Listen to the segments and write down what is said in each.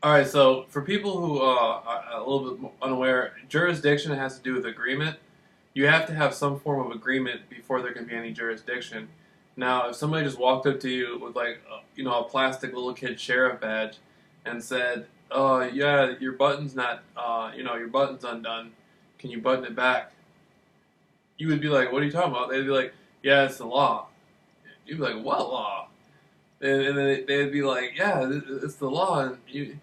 All right, so for people who are a little bit unaware, jurisdiction has to do with agreement. You have to have some form of agreement before there can be any jurisdiction. Now, if somebody just walked up to you with like a plastic little kid sheriff badge and said, yeah, your button's not your button's undone. Can you button it back?" You would be like, "What are you talking about?" They'd be like, "Yeah, it's the law." You'd be like, "What law?" And then they'd be like, "Yeah, it's the law." And you'd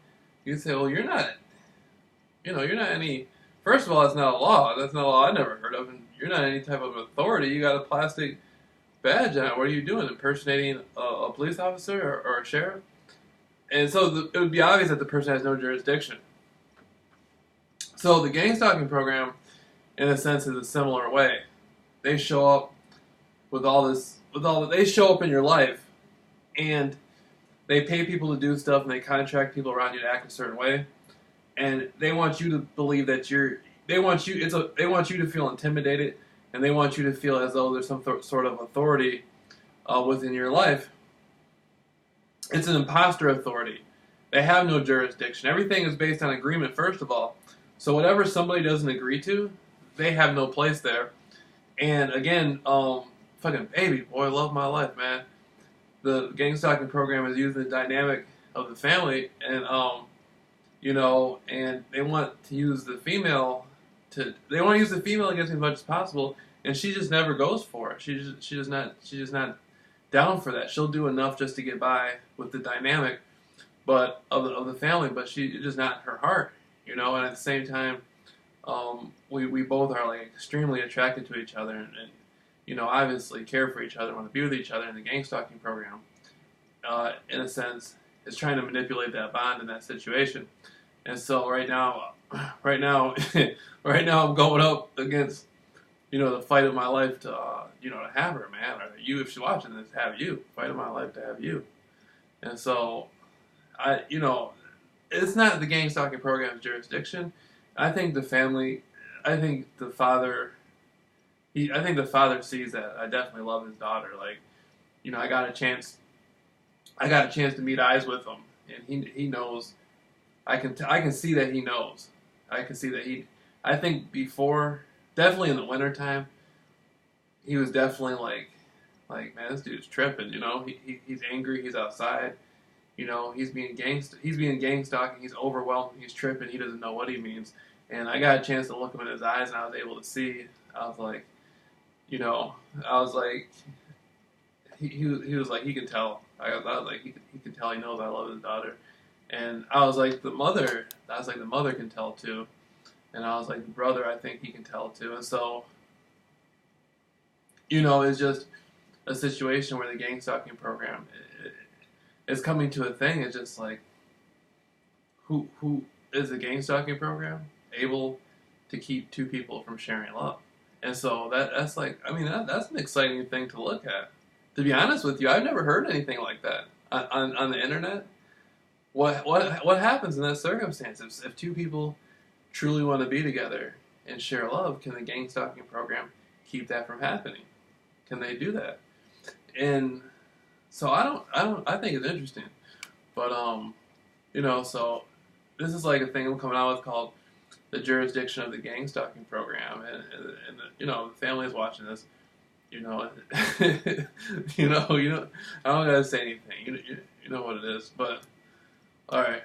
say, "Well, you're not any. First of all, that's not a law. That's not a law I never heard of. And you're not any type of authority. You got a plastic badge on. What are you doing? Impersonating a police officer or a sheriff?" And so it would be obvious that the person has no jurisdiction. So the gang stalking program, in a sense, is a similar way. They show up they show up in your life, and they pay people to do stuff, and they contract people around you to act a certain way, and they want you to believe that they want you to feel intimidated, and they want you to feel as though there's some sort of authority within your life. It's an imposter authority. They have no jurisdiction. Everything is based on agreement, first of all. So whatever somebody doesn't agree to, they have no place there. And again, fucking baby boy, love my life, man. The gang stalking program is using the dynamic of the family, and and they want to use the female against me as much as possible, and she just never goes for it. She's just not down for that. She'll do enough just to get by with the dynamic, but of the family, but it's just not her heart, And at the same time, we both are like extremely attracted to each other, and obviously care for each other, want to be with each other. In the gang stalking program, in a sense, is trying to manipulate that bond in that situation. And so right now, right now, I'm going up against the fight of my life to to have her, man. Or you, if she's watching this, have you fight of my life to have you. And so it's not the gang stalking program's jurisdiction. I think the family, I think the father, I think the father sees that. I definitely love his daughter. Like, I got a chance to meet eyes with him, and he knows. I can see that he knows. I can see that he. I think before, definitely in the wintertime, he was definitely like man, this dude's tripping. He's angry. He's outside. He's being gang stalking. He's overwhelmed. He's tripping. He doesn't know what he means. And I got a chance to look him in his eyes, and I was able to see. I was like, I was like, he was like, he can tell. I was like, he can tell. He knows I love his daughter. And I was like, the mother. I was like, the mother can tell too. And I was like, the brother, I think he can tell too. And so, it's just a situation where the gang stalking program is coming to a thing. It's just like, who is the gang stalking program able to keep two people from sharing love? And so that's like, I mean, that's an exciting thing to look at. To be honest with you, I've never heard anything like that on the internet. What happens in that circumstance if two people truly want to be together and share love? Can the gang stalking program keep that from happening? Can they do that? And so I think it's interesting, but so this is like a thing I'm coming out with called the jurisdiction of the gang stalking program, and the family is watching this. I don't gotta say anything. You know what it is, but all right.